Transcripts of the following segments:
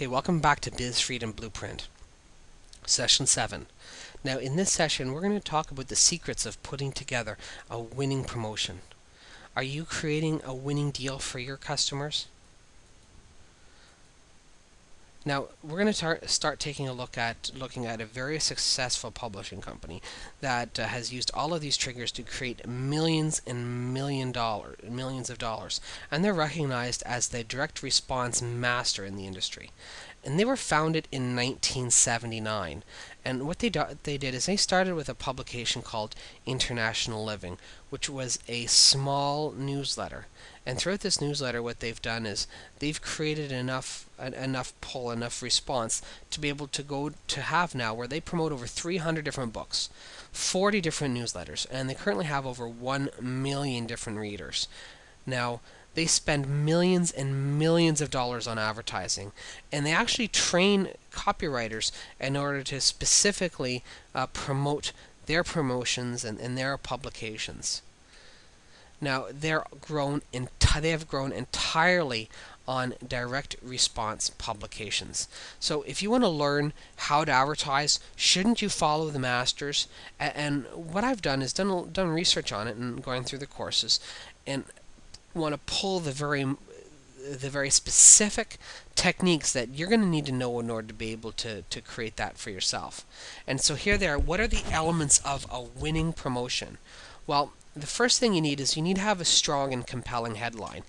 Okay, welcome back to Biz Freedom Blueprint, Session 7. Now, in this session, we're going to talk about the secrets of putting together a winning promotion. Are you creating a winning deal for your customers? Now, we're going to start taking a looking at a very successful publishing company that has used all of these triggers to create millions and millions of dollars, and they're recognized as the direct response master in the industry. And they were founded in 1979. And what they did is they started with a publication called International Living, which was a small newsletter. And throughout this newsletter, what they've done is they've created enough pull, enough response to be able to go to have now where they promote over 300 different books, 40 different newsletters, and they currently have over 1 million different readers. Now, they spend millions and millions of dollars on advertising, and they actually train copywriters in order to specifically promote their promotions and their publications. Now, they have grown entirely on direct response publications. So if you want to learn how to advertise, shouldn't you follow the masters? And what I've done is done research on it and going through the courses, and want to pull the very specific techniques that you're going to need to know in order to be able to create that for yourself. And so here they are. What are the elements of a winning promotion? Well, the first thing you need to have a strong and compelling headline.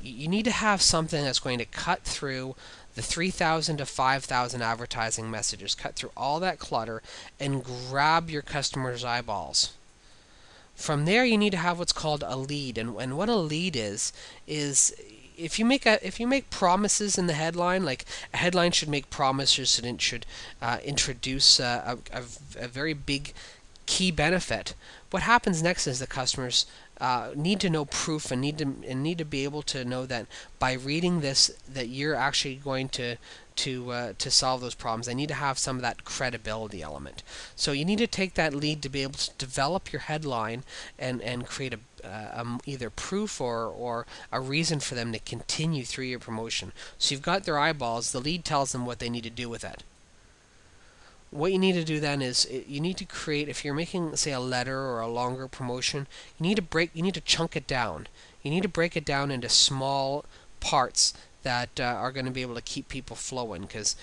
You need to have something that's going to cut through the 3,000 to 5,000 advertising messages, cut through all that clutter, and grab your customers' eyeballs. From there, you need to have what's called a lead, and what a lead is if you make promises in the headline, like a headline should make promises and it should introduce a very big key benefit. What happens next is the customers need to know proof and need to be able to know that by reading this that you're actually going to solve those problems. They need to have some of that credibility element. So you need to take that lead to be able to develop your headline and create either proof or a reason for them to continue through your promotion. So you've got their eyeballs. The lead tells them what they need to do with it. What you need to do then is you need to create, if you're making, say, a letter or a longer promotion, you need to chunk it down. You need to break it down into small parts that are going to be able to keep people flowing. Because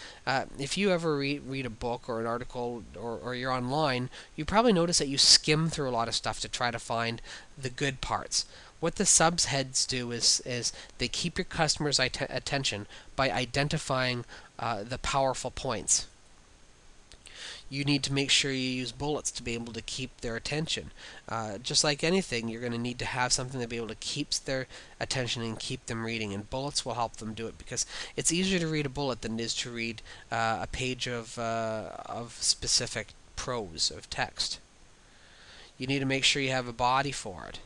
if you ever read a book or an article or you're online, you probably notice that you skim through a lot of stuff to try to find the good parts. What the subheads do is they keep your customers' attention by identifying the powerful points. You need to make sure you use bullets to be able to keep their attention. Just like anything, you're going to need to have something to be able to keep their attention and keep them reading, and bullets will help them do it, because it's easier to read a bullet than it is to read a page of specific prose, of text. You need to make sure you have a body for it.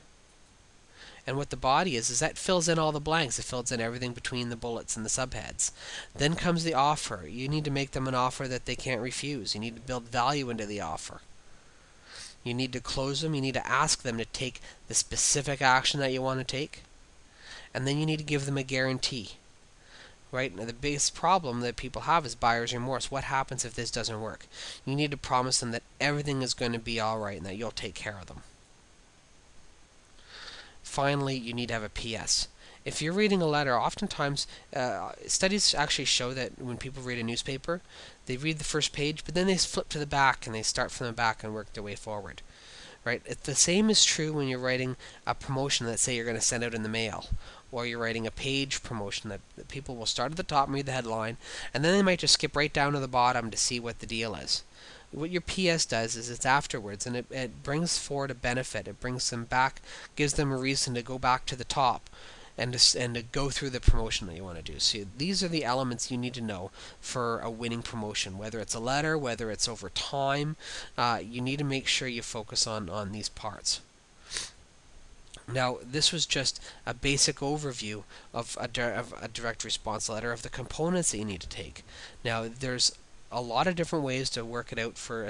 And what the body is that fills in all the blanks. It fills in everything between the bullets and the subheads. Then comes the offer. You need to make them an offer that they can't refuse. You need to build value into the offer. You need to close them. You need to ask them to take the specific action that you want to take. And then you need to give them a guarantee. Right? Now, the biggest problem that people have is buyer's remorse. What happens if this doesn't work? You need to promise them that everything is going to be all right and that you'll take care of them. Finally, you need to have a PS. If you're reading a letter, oftentimes studies actually show that when people read a newspaper, they read the first page, but then they flip to the back and they start from the back and work their way forward. Right? The same is true when you're writing a promotion that, say, you're going to send out in the mail, or you're writing a page promotion that people will start at the top and read the headline, and then they might just skip right down to the bottom to see what the deal is. What your PS does is it's afterwards, and it brings forward a benefit. It brings them back, gives them a reason to go back to the top and to go through the promotion that you want to do. So these are the elements you need to know for a winning promotion. Whether it's a letter, whether it's over time, you need to make sure you focus on these parts. Now, this was just a basic overview of a direct response letter, of the components that you need to take. Now, there's a lot of different ways to work it out for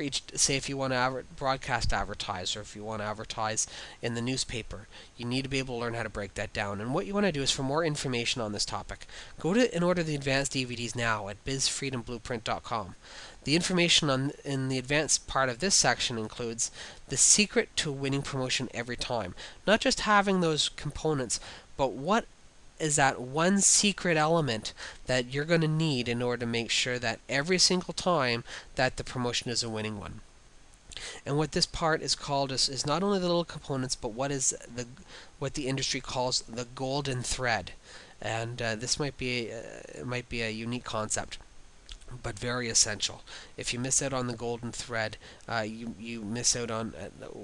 each. Say if you want to broadcast advertise, or if you want to advertise in the newspaper, you need to be able to learn how to break that down. And what you want to do is, for more information on this topic, go to and order the advanced DVDs now at bizfreedomblueprint.com. The information in the advanced part of this section includes the secret to winning promotion every time. Not just having those components, but what is that one secret element that you're going to need in order to make sure that every single time that the promotion is a winning one. And what this part is called is not only the little components, but what the industry calls the golden thread. And this might be a unique concept, but very essential. If you miss out on the golden thread, you miss out on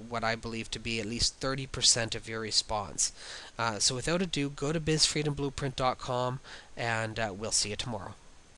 what I believe to be at least 30% of your response. So without ado, go to bizfreedomblueprint.com, and we'll see you tomorrow.